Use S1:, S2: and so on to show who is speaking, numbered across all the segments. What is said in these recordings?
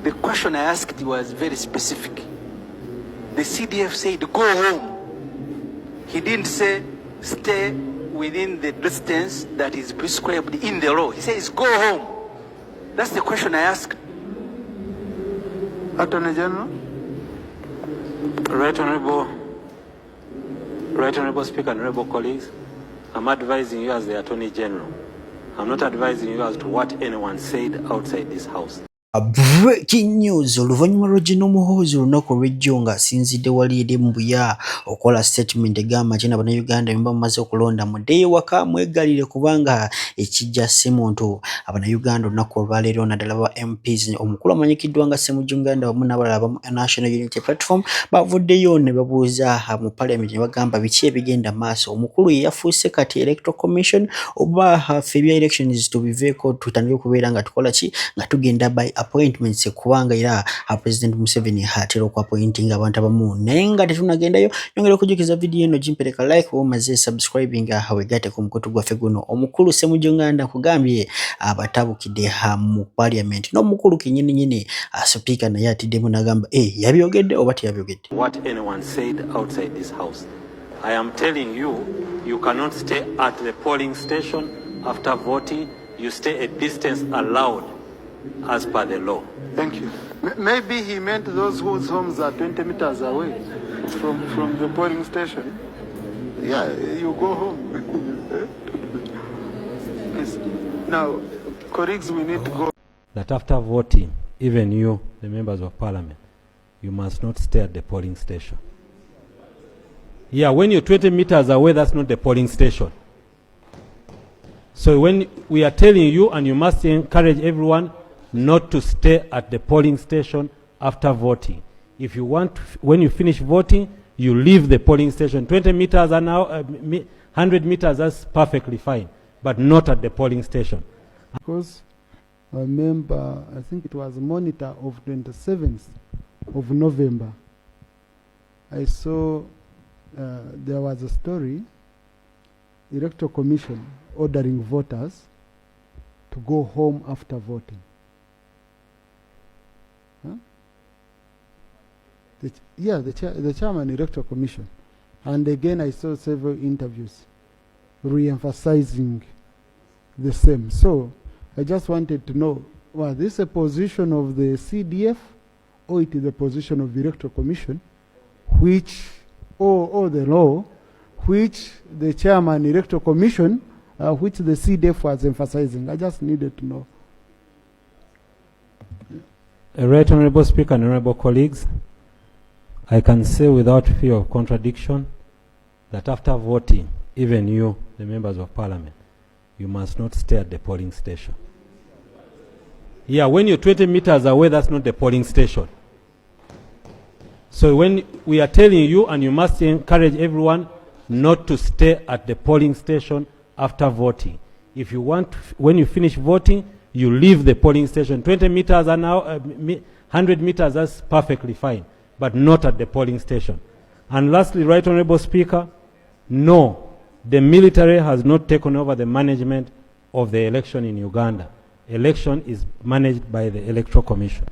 S1: The question I asked was very specific. The CDF said, go home. He didn't say, stay within the distance that is prescribed in the law. He says, go home. That's the question I asked.
S2: Attorney General?
S3: Right Honorable Speaker, Honorable colleagues, I'm advising you as the Attorney General. I'm not advising you as to what anyone said outside this house.
S4: Breaking news oluvannyuma lwa Gen Muhoozi olunaku olw'ejjo ng'asinzidde wali eri Mbuya okola statement egamba nti Abannayuganda bwe bamaze okulonda muddeyo ewaka mwegalire kubanga ekijja si muntu. Abannayuganda olunaku olwaleero naddala ba MPs omukulu amanyikiddwa nga Ssemujjuganda wamu n'abalala ba National Unity Platform bavuddeyo ne babuuza mu Parliament ne bagamba biki ebigenda maaso. Omukulu ye yafuuse kati Electoral Commission oba ffe ebya elections tubiveeko tutandike okubeera nga tukola ki nga tugenda by appointments kubanga era President Museveni hatera okwapointing abantu abamu naye nga tetunagendayo. Nyongera okujukiza video eno gimpereka like omaze subscribing hawegate ku mukutu gwaffe guno. Omukulu Ssemujjuganda kugambye abatabukidde mu Parliament n'omukulu kinnyini speaker naye atiddemu n'agamba yabyogedde oba teyabyogedde.
S3: What anyone said outside this house. I am telling you, you cannot stay at the polling station after voting. You stay a distance allowed as per the law.
S2: Thank you. Maybe he meant those whose homes are 20 meters away from the polling station. Yeah, you go home. Yes. Now, colleagues, we need to go.
S3: That after voting, even you, the members of parliament, you must not stay at the polling station. Yeah, when you're 20 meters away, that's not the polling station. So when we are telling you, and you must encourage everyone not to stay at the polling station after voting. If you want, when you finish voting, you leave the polling station. 20 meters an hour, 100 meters, that's perfectly fine, but not at the polling station.
S5: Because I remember, I think it was monitor of 27th of November. I saw there was a story, Electoral Commission ordering voters to go home after voting. The chairman Electoral Commission. And again, I saw several interviews re-emphasizing the same. So I just wanted to know, was this a position of the CDF or it is a position of the Electoral Commission, which, or the law, which the chairman Electoral Commission, which the CDF was emphasizing? I just needed to know.
S3: Right Honorable Speaker and Honorable colleagues, I can say without fear of contradiction that after voting, even you, the members of parliament, you must not stay at the polling station. Yeah, when you're 20 meters away, that's not the polling station. So when we are telling you, and you must encourage everyone not to stay at the polling station after voting. If you want, when you finish voting, you leave the polling station. 20 meters an hour, 100 meters, that's perfectly fine, but not at the polling station. And lastly, Right Honorable Speaker, no, the military has not taken over the management of the election in Uganda. Election is managed by the Electoral Commission.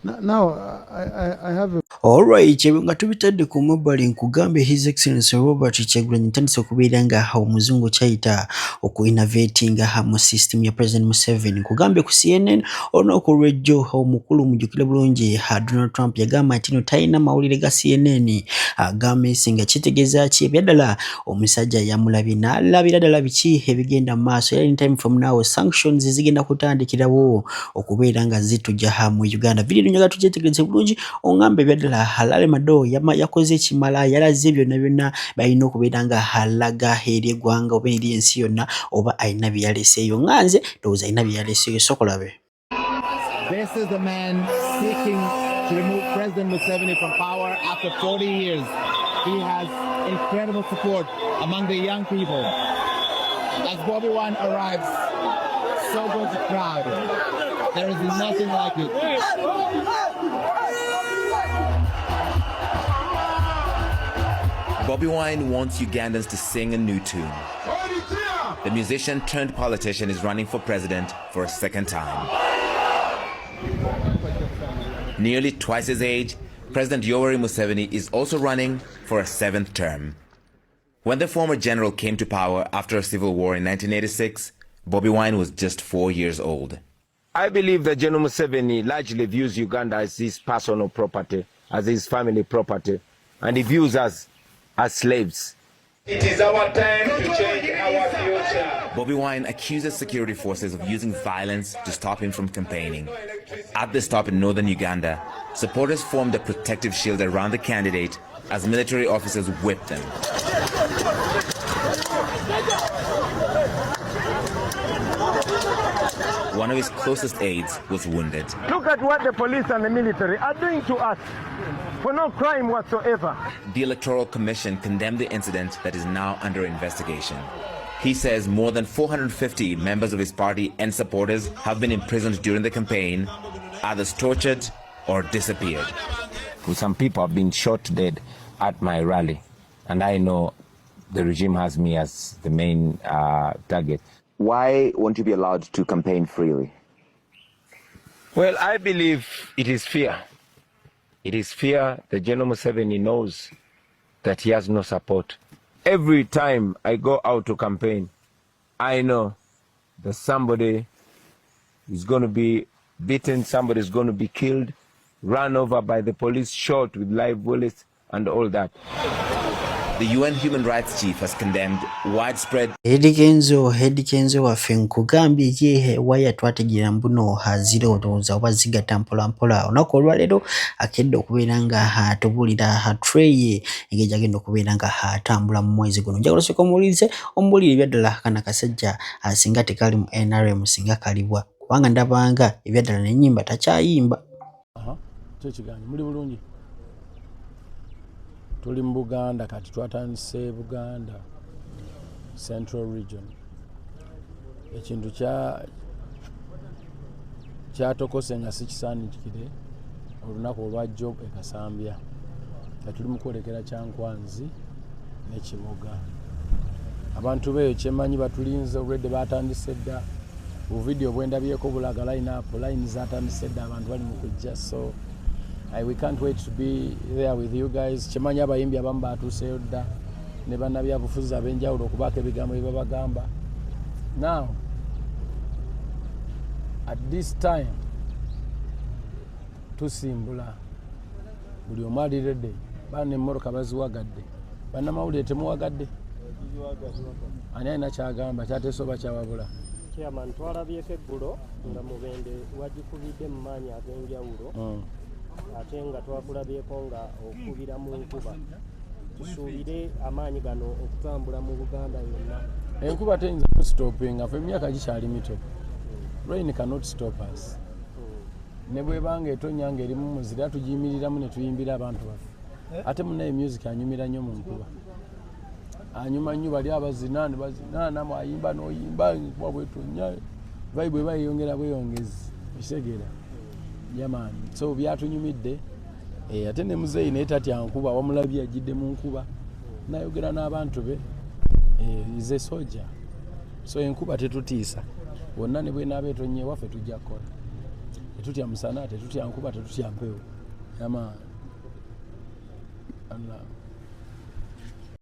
S5: Now, I have a...
S4: Alright, nga tubitadde ku mobile nkugambe His Excellency Robert Kyagulanyi ntandise okubeera nga omuzungu kyayita oku-innovatinga mu system ya President Museveni. Nkugambe ku CNN olunaku olw'ejjo omukulu mujjukira bulungi Donald Trump yagamba nti no talina mawulire ga CNN agambye nga kitegeeza ki ebyaddala omusajja yamulabye n'alabira ddala biki ebigenda mu maaso era anytime from now sanctions zigenda kutandikirawo okubeera nga zitujja mu Uganda. Video nyaga tugyetegereze bulungi ongambe byaddala halale madowo yakoze ekimala yalaze byonna balina okubeera nga halaga eri eggwanga oba eri ensi yonna oba alina bye yaleseeyo nganze ndowooza alina bye yaleseeyo sokolabe.
S6: This is the man seeking to remove President Museveni from power after 40 years. He has incredible support among the young people. As Bobby Wine arrives, so goes the crowd. There is nothing like it.
S7: Bobby Wine wants Ugandans to sing a new tune. The musician turned politician is running for president for a second time. Nearly twice his age, President Yoweri Museveni is also running for a 7th term. When the former general came to power after a civil war in 1986, Bobi Wine was just 4 years old.
S8: I believe that General Museveni largely views Uganda as his personal property, as his family property, and he views us as slaves.
S9: It is our time to change our future.
S7: Bobi Wine accuses security forces of using violence to stop him from campaigning. At the stop in northern Uganda, supporters formed a protective shield around the candidate as military officers whipped them. One of his closest aides was wounded.
S8: Look at what the police and the military are doing to us for no crime whatsoever.
S7: The Electoral Commission condemned the incident that is now under investigation. He says more than 450 members of his party and supporters have been imprisoned during the campaign, others tortured or disappeared.
S8: Some people have been shot dead at my rally, and I know the regime has me as the main target.
S10: Why won't you be allowed to campaign freely?
S8: Well, I believe it is fear. It is fear that General Museveni knows that he has no support. Every time I go out to campaign, I know that somebody is going to be beaten, somebody is going to be killed, run over by the police, shot with live bullets, and all that.
S7: The UN Human Rights Chief has condemned widespread.
S4: Hedi Kenzo waffe nkugambye ye waya twategira mbuno hazire otoza obaziga tampola mpola onako olwalero akedde okubeera nga hatubulira hatreye engeri agenda okubeera nga hatambula mu mwezi guno njagala soko mulize ombulire byaddala kana kasajja singa tekali mu NRM singa kalibwa kubanga ndabanga ebyaddala n'ennyimba takyayimba.
S11: Kyo kiganyi muli bulungi. Tuli mu Buganda kati twatandise Buganda Central Region. Ekintu kyatokose nga sikisaaniikire olunaku olwajjo e Kasambya. Tuli mu kwolekera Kyankwanzi n'Ekiboga. Abantu beeyo kyemanyi batulinze olwedde batandise dda. Buvidiyo bwendabyeko bulaga line zatandise dda abantu bali mu kujja, so we can't wait to be there with you guys. Chemanya abayimbi abamu batuuseyo dda ne bannabyabufuzi ab'enjawulo okubaako ebigambo bye babagamba. Now, at this time, tusimbula buli omu aliredde baana emmoroka baziwagadde bannamawulire temuwagadde ani alina kyagamba kyateesa oba kyawabula.
S12: Chairman, twalabyeko eggulo nga Mubende wagikubidde mu maanyi ag'enjawulo ate nga twakulabyeko nga okubira mu nkuba. Tusuubire amaanyi gano okutambula mu Buganda yonna.
S11: Enkuba teyinza kustopinga ffe emyaka gikyali mito. Rain cannot stop us. Ne bwebanga etonnya nga eri mu muzira tugiyimiriramu ne tuyimbira abantu baffe. Ate munaye music anyumira nnyo mu nkuba. Anyuma nnyo bali abazina ne bazinaana mwayimba n'oyimba enkuba bwetonnya vibe eba yeyongera bweyongezi kisegera. Yaman, so byatunyumidde ate ne muzeeyi naye tatya nkuba wamulabye ajidde mu nkuba nayogera n'abantu be is a soldier, so enkuba tetutiisa wonna ne bwenaaba etonnya ewaffe tujja kukola. Tetutya musana, tetutya nkuba, tetutya mpewo. Yaman.